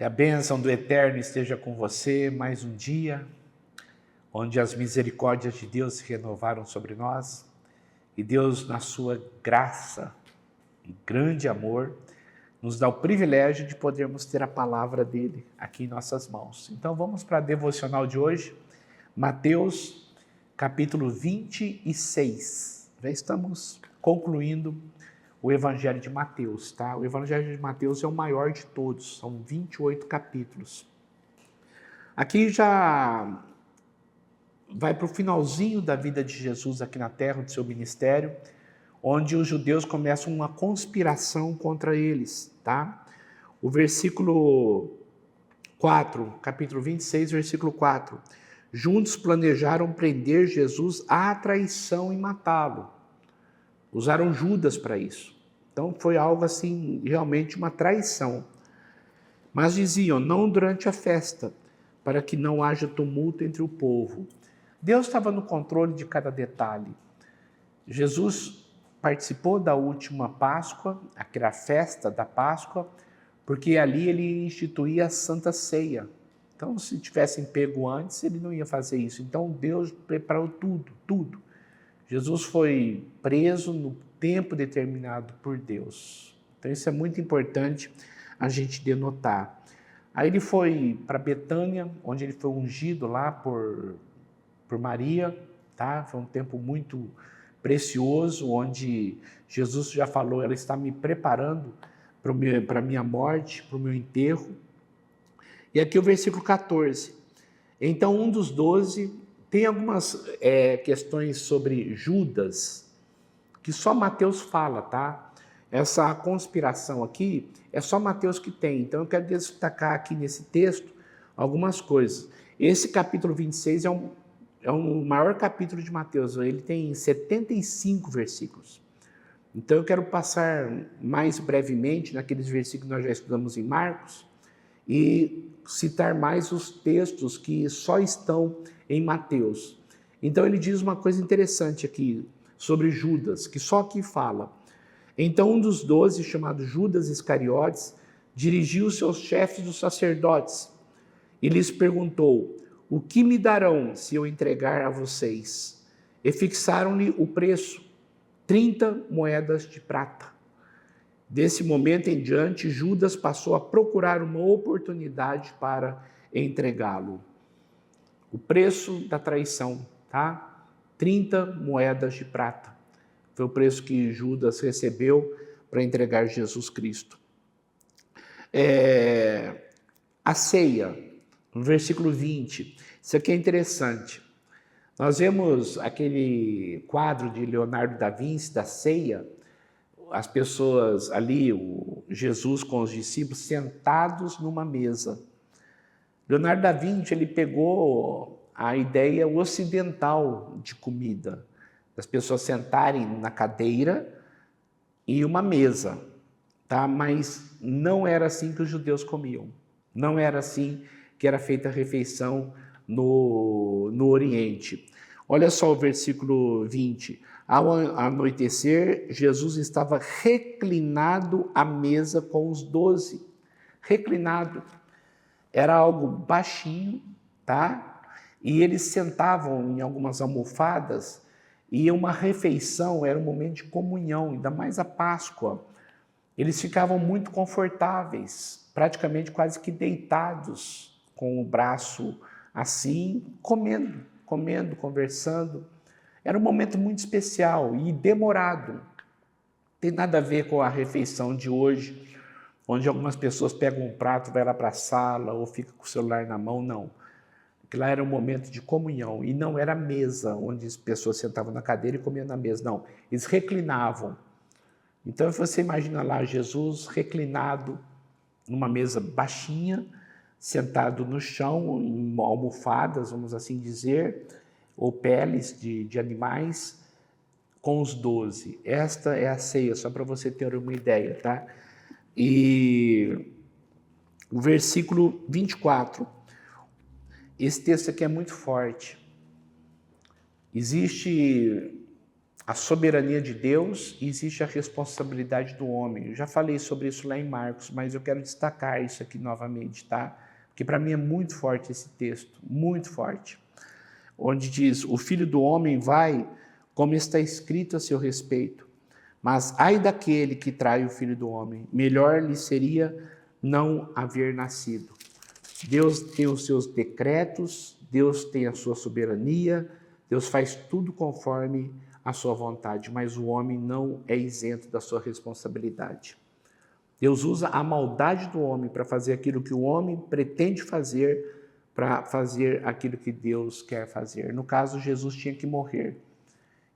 Que a bênção do Eterno esteja com você mais um dia, onde as misericórdias de Deus se renovaram sobre nós e Deus, na sua graça e grande amor, nos dá o privilégio de podermos ter a palavra dele aqui em nossas mãos. Então vamos para a devocional de hoje, Mateus capítulo 26. Já estamos concluindo o Evangelho de Mateus, tá? O Evangelho de Mateus é o maior de todos, são 28 capítulos. Aqui já vai para o finalzinho da vida de Jesus aqui na terra, do seu ministério, onde os judeus começam uma conspiração contra eles, tá? O versículo 4, capítulo 26, versículo 4. Juntos planejaram prender Jesus à traição e matá-lo. Usaram Judas para isso. Então foi algo assim, realmente uma traição. Mas diziam, não durante a festa, para que não haja tumulto entre o povo. Deus estava no controle de cada detalhe. Jesus participou da última Páscoa, aquela festa da Páscoa, porque ali ele instituía a Santa Ceia. Então, se tivessem pego antes, ele não ia fazer isso. Então, Deus preparou tudo. Jesus foi preso no tempo determinado por Deus. Então isso é muito importante a gente denotar. Aí ele foi para Betânia, onde ele foi ungido lá por Maria, tá? Foi um tempo muito precioso, onde Jesus já falou, ela está me preparando para a minha morte, para o meu enterro. E aqui o versículo 14. Então um dos 12... Tem algumas questões sobre Judas que só Mateus fala, tá? Essa conspiração aqui é só Mateus que tem. Então eu quero destacar aqui nesse texto algumas coisas. Esse capítulo 26 é o maior capítulo de Mateus. Ele tem 75 versículos. Então eu quero passar mais brevemente naqueles versículos que nós já estudamos em Marcos e citar mais os textos que só estão em Mateus. Então ele diz uma coisa interessante aqui sobre Judas, que só aqui fala. Então um dos 12, chamado Judas Iscariotes, dirigiu-se aos chefes dos sacerdotes e lhes perguntou, o que me darão se eu entregar a vocês? E fixaram-lhe o preço, 30 moedas de prata. Desse momento em diante, Judas passou a procurar uma oportunidade para entregá-lo. O preço da traição, tá? 30 moedas de prata. Foi o preço que Judas recebeu para entregar Jesus Cristo. A ceia, no versículo 20. Isso aqui é interessante. Nós vemos aquele quadro de Leonardo da Vinci, da ceia, as pessoas ali, o Jesus com os discípulos, sentados numa mesa. Leonardo da Vinci, ele pegou a ideia ocidental de comida, das pessoas sentarem na cadeira e uma mesa, tá? Mas não era assim que os judeus comiam, não era assim que era feita a refeição no Oriente. Olha só o versículo 20. Ao anoitecer, Jesus estava reclinado à mesa com os 12. Reclinado. Era algo baixinho, tá? E eles sentavam em algumas almofadas e uma refeição era um momento de comunhão, ainda mais a Páscoa. Eles ficavam muito confortáveis, praticamente quase que deitados, com o braço assim, comendo, conversando. Era um momento muito especial e demorado. Tem nada a ver com a refeição de hoje, onde algumas pessoas pegam um prato, vai lá para a sala ou fica com o celular na mão, não. Aquilo lá era um momento de comunhão e não era mesa, onde as pessoas sentavam na cadeira e comiam na mesa, não. Eles reclinavam. Então você imagina lá Jesus reclinado numa mesa baixinha, sentado no chão, em almofadas, vamos assim dizer, ou peles de animais, com os 12. Esta é a ceia, só para você ter uma ideia, tá? E o versículo 24, esse texto aqui é muito forte. Existe a soberania de Deus e existe a responsabilidade do homem. Eu já falei sobre isso lá em Marcos, mas eu quero destacar isso aqui novamente, tá? Porque para mim é muito forte esse texto, muito forte. Onde diz, o Filho do Homem vai, como está escrito a seu respeito. Mas ai daquele que trai o Filho do Homem, melhor lhe seria não haver nascido. Deus tem os seus decretos, Deus tem a sua soberania, Deus faz tudo conforme a sua vontade, mas o homem não é isento da sua responsabilidade. Deus usa a maldade do homem para fazer aquilo que o homem pretende fazer, para fazer aquilo que Deus quer fazer. No caso, Jesus tinha que morrer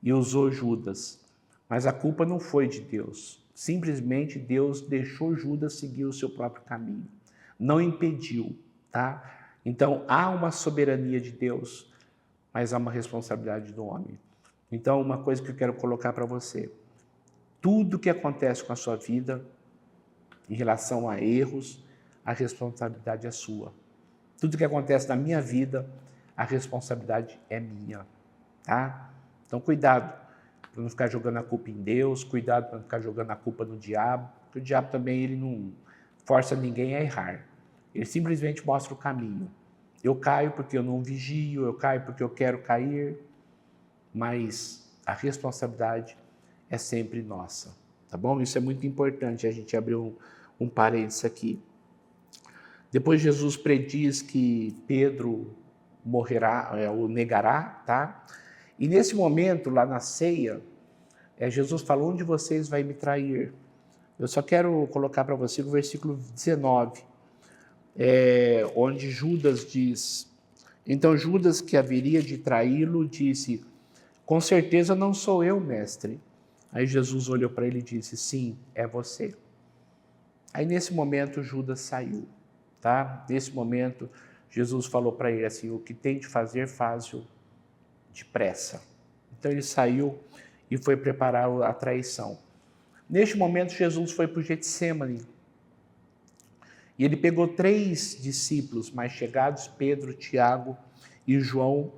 e usou Judas, mas a culpa não foi de Deus. Simplesmente Deus deixou Judas seguir o seu próprio caminho, não impediu, tá? Então há uma soberania de Deus, mas há uma responsabilidade do homem. Então, uma coisa que eu quero colocar para você, tudo que acontece com a sua vida, em relação a erros, a responsabilidade é sua. Tudo que acontece na minha vida, a responsabilidade é minha, tá? Então, cuidado para não ficar jogando a culpa em Deus, cuidado para não ficar jogando a culpa no diabo, porque o diabo também ele não força ninguém a errar. Ele simplesmente mostra o caminho. Eu caio porque eu não vigio, eu caio porque eu quero cair, mas a responsabilidade é sempre nossa, tá bom? Isso é muito importante, a gente abrir um parênteses aqui. Depois Jesus prediz que Pedro morrerá, o negará, tá? E nesse momento, lá na ceia, Jesus falou, onde vocês vai me trair? Eu só quero colocar para você o versículo 19, onde Judas diz, então Judas, que haveria de traí-lo, disse, com certeza não sou eu, mestre. Aí Jesus olhou para ele e disse, sim, é você. Aí nesse momento Judas saiu, tá? Nesse momento Jesus falou para ele assim, o que tem de fazer, faz-o depressa. Então ele saiu e foi preparar a traição. Neste momento Jesus foi para o Getsêmani e ele pegou 3 discípulos mais chegados, Pedro, Tiago e João.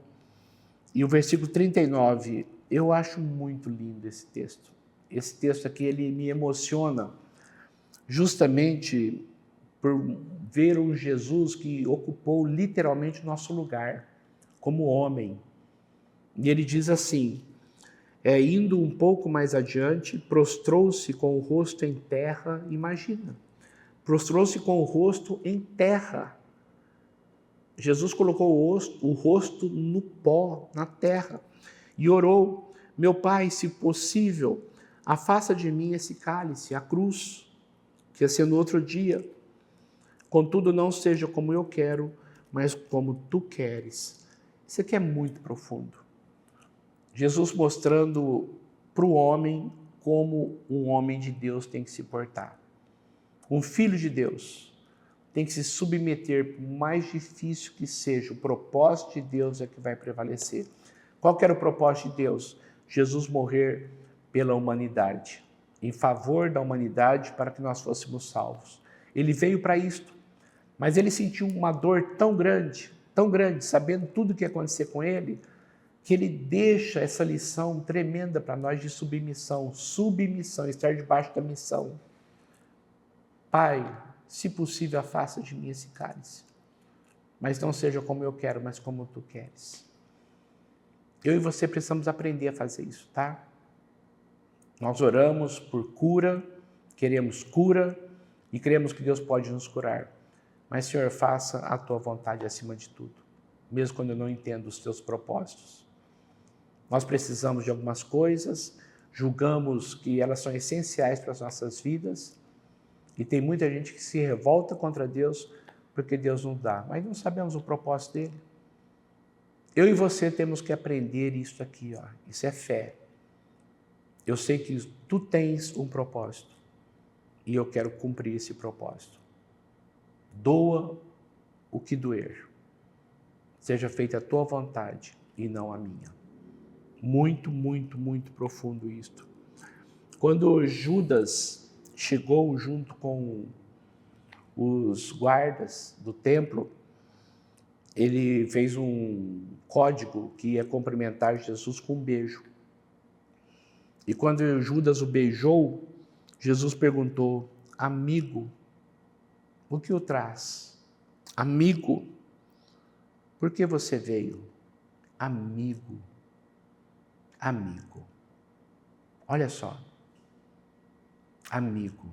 E o versículo 39, eu acho muito lindo esse texto. Esse texto aqui, ele me emociona, justamente por ver um Jesus que ocupou literalmente o nosso lugar, como homem. E ele diz assim, indo um pouco mais adiante, prostrou-se com o rosto em terra, imagina, prostrou-se com o rosto em terra. Jesus colocou o rosto no pó, na terra, e orou, meu Pai, se possível, afasta de mim esse cálice, a cruz, que ia ser no outro dia. Contudo, não seja como eu quero, mas como tu queres. Isso aqui é muito profundo. Jesus mostrando para o homem como um homem de Deus tem que se portar. Um filho de Deus tem que se submeter, por mais difícil que seja, o propósito de Deus é que vai prevalecer. Qual que era o propósito de Deus? Jesus morrer pela humanidade, em favor da humanidade, para que nós fôssemos salvos. Ele veio para isto, mas ele sentiu uma dor tão grande, sabendo tudo o que ia acontecer com ele, que ele deixa essa lição tremenda para nós de submissão, estar debaixo da missão. Pai, se possível, afasta de mim esse cálice, mas não seja como eu quero, mas como tu queres. Eu e você precisamos aprender a fazer isso, tá? Nós oramos por cura, queremos cura e cremos que Deus pode nos curar. Mas, Senhor, faça a tua vontade acima de tudo, mesmo quando eu não entendo os teus propósitos. Nós precisamos de algumas coisas, julgamos que elas são essenciais para as nossas vidas, e tem muita gente que se revolta contra Deus porque Deus não dá, mas não sabemos o propósito dele. Eu e você temos que aprender isso aqui, ó. Isso é fé. Eu sei que tu tens um propósito e eu quero cumprir esse propósito. Doa o que doer. Seja feita a tua vontade e não a minha. Muito, muito, muito profundo isto. Quando Judas chegou junto com os guardas do templo, ele fez um código que ia cumprimentar Jesus com um beijo. E quando Judas o beijou, Jesus perguntou: amigo, o que o traz? Amigo, por que você veio? Amigo, amigo. Olha só, amigo.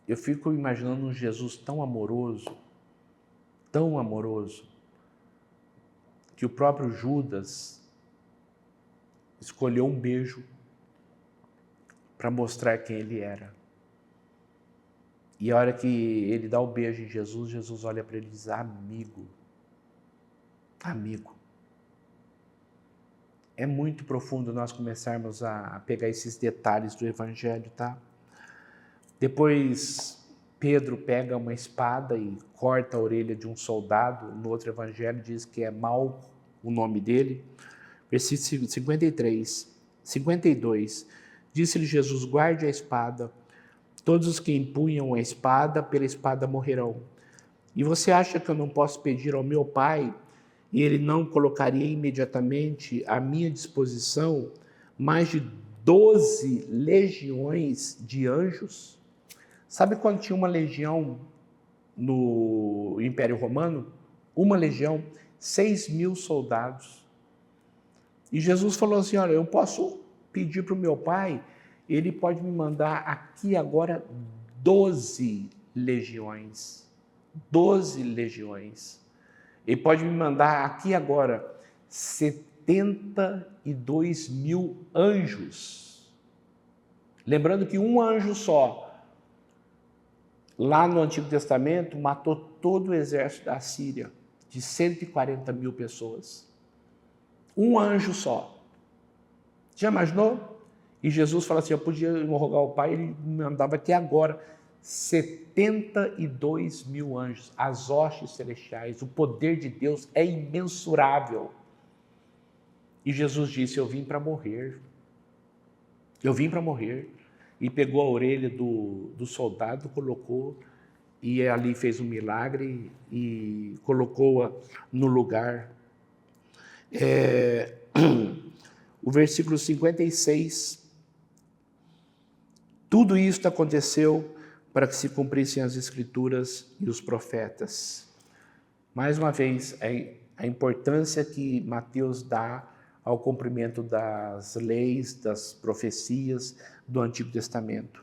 Eu fico imaginando um Jesus tão amoroso, que o próprio Judas escolheu um beijo para mostrar quem ele era. E a hora que ele dá o beijo em Jesus, Jesus olha para ele e diz: amigo, amigo. É muito profundo nós começarmos a pegar esses detalhes do Evangelho, tá? Depois, Pedro pega uma espada e corta a orelha de um soldado. No outro Evangelho diz que é Malco o nome dele. Versículo 52. Disse-lhe Jesus: guarde a espada. Todos os que empunham a espada, pela espada morrerão. E você acha que eu não posso pedir ao meu Pai, e Ele não colocaria imediatamente à minha disposição mais de 12 legiões de anjos? Sabe quando tinha uma legião no Império Romano? Uma legião, 6.000 soldados. E Jesus falou assim: olha, eu posso pedir para o meu Pai, Ele pode me mandar aqui agora 12 legiões. 12 legiões. Ele pode me mandar aqui agora 72.000 anjos. Lembrando que um anjo só, lá no Antigo Testamento, matou todo o exército da Síria, de 140.000 pessoas. Um anjo só. Já imaginou? E Jesus fala assim: eu podia rogar ao Pai, Ele me mandava aqui agora 72.000 anjos, as hostes celestiais. O poder de Deus é imensurável. E Jesus disse: eu vim para morrer. Eu vim para morrer. E pegou a orelha do soldado, colocou, e ali fez um milagre e colocou-a no lugar. O versículo 56. Tudo isto aconteceu para que se cumprissem as Escrituras e os profetas. Mais uma vez, a importância que Mateus dá ao cumprimento das leis, das profecias do Antigo Testamento.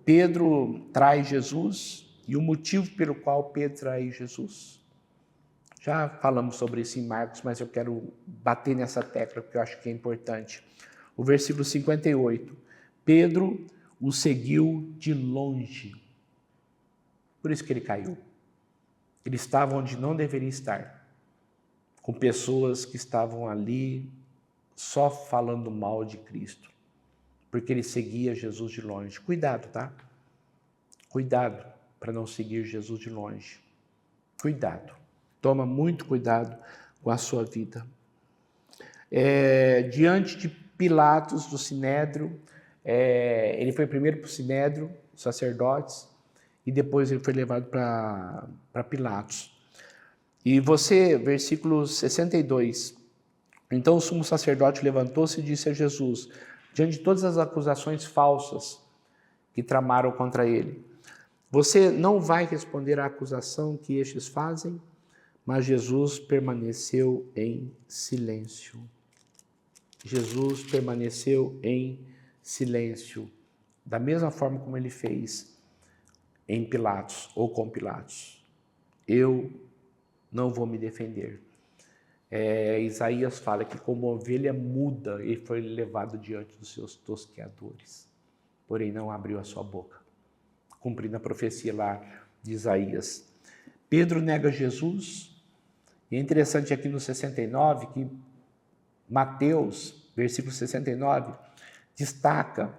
Pedro trai Jesus, e o motivo pelo qual Pedro trai Jesus. Já falamos sobre isso em Marcos, mas eu quero bater nessa tecla porque eu acho que é importante. O versículo 58. Pedro o seguiu de longe. Por isso que ele caiu. Ele estava onde não deveria estar, com pessoas que estavam ali só falando mal de Cristo, porque ele seguia Jesus de longe. Cuidado, tá? Cuidado para não seguir Jesus de longe. Cuidado. Toma muito cuidado com a sua vida. Diante de Pilatos, do Sinédrio, ele foi primeiro para o Sinédrio, os sacerdotes, e depois ele foi levado para Pilatos. E versículo 62, então o sumo sacerdote levantou-se e disse a Jesus, diante de todas as acusações falsas que tramaram contra ele: você não vai responder à acusação que estes fazem? Mas Jesus permaneceu em silêncio. Jesus permaneceu em silêncio, da mesma forma como ele fez em Pilatos ou com Pilatos. Eu não vou me defender. Isaías fala que como ovelha muda, ele foi levado diante dos seus tosqueadores, porém não abriu a sua boca, cumprindo a profecia lá de Isaías. Pedro nega Jesus, e é interessante aqui no 69 que Mateus, versículo 69, destaca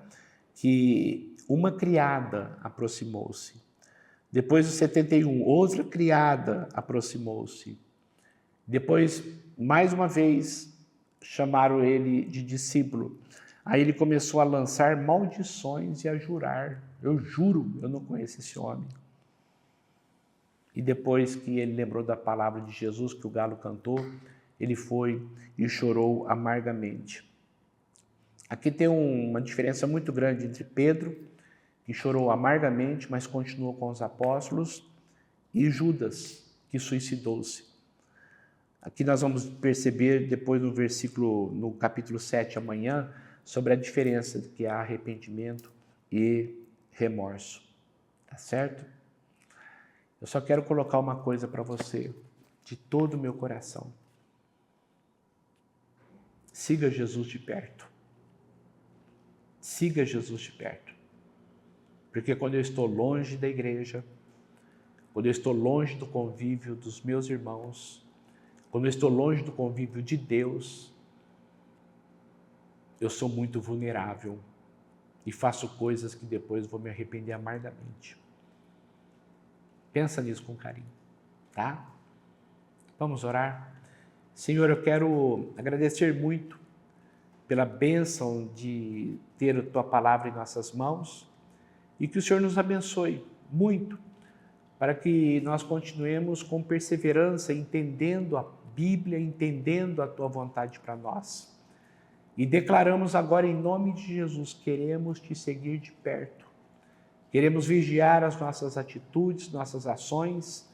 que uma criada aproximou-se. Depois do 71, outra criada aproximou-se. Depois, mais uma vez, chamaram ele de discípulo. Aí ele começou a lançar maldições e a jurar: eu juro, eu não conheço esse homem. E depois que ele lembrou da palavra de Jesus, que o galo cantou, ele foi e chorou amargamente. Aqui tem uma diferença muito grande entre Pedro, que chorou amargamente, mas continuou com os apóstolos, e Judas, que suicidou-se. Aqui nós vamos perceber depois no capítulo 7 amanhã, sobre a diferença que há arrependimento e remorso. Tá certo? Eu só quero colocar uma coisa para você, de todo o meu coração. Siga Jesus de perto. Siga Jesus de perto. Porque quando eu estou longe da igreja, quando eu estou longe do convívio dos meus irmãos, quando eu estou longe do convívio de Deus, eu sou muito vulnerável e faço coisas que depois vou me arrepender amargamente. Pensa nisso com carinho, tá? Vamos orar? Senhor, eu quero agradecer muito pela bênção de ter a Tua palavra em nossas mãos e que o Senhor nos abençoe muito para que nós continuemos com perseverança, entendendo a Bíblia, entendendo a Tua vontade para nós. E declaramos agora em nome de Jesus, queremos Te seguir de perto. Queremos vigiar as nossas atitudes, nossas ações,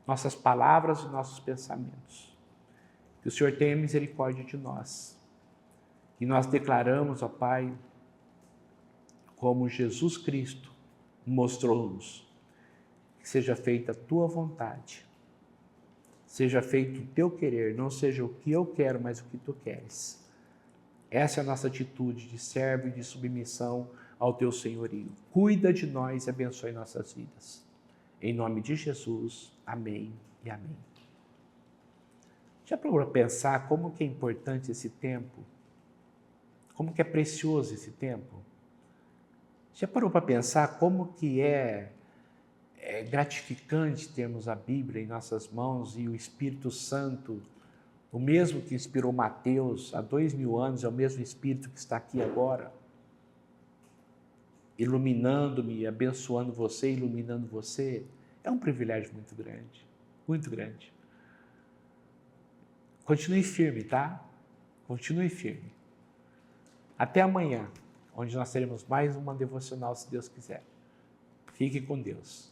nossas palavras e nossos pensamentos. Que o Senhor tenha misericórdia de nós. E nós declaramos, ó Pai, como Jesus Cristo mostrou-nos, que seja feita a Tua vontade, seja feito o Teu querer, não seja o que eu quero, mas o que Tu queres. Essa é a nossa atitude de servo e de submissão ao Teu senhorio. Cuida de nós e abençoe nossas vidas. Em nome de Jesus, amém e amém. Já procurou pensar como que é importante esse tempo? Como que é precioso esse tempo? Já parou para pensar como que é gratificante termos a Bíblia em nossas mãos e o Espírito Santo, o mesmo que inspirou Mateus há 2000 anos, é o mesmo Espírito que está aqui agora, iluminando-me, abençoando você, iluminando você. É um privilégio muito grande, muito grande. Continue firme, tá? Continue firme. Até amanhã, onde nós teremos mais uma devocional, se Deus quiser. Fique com Deus.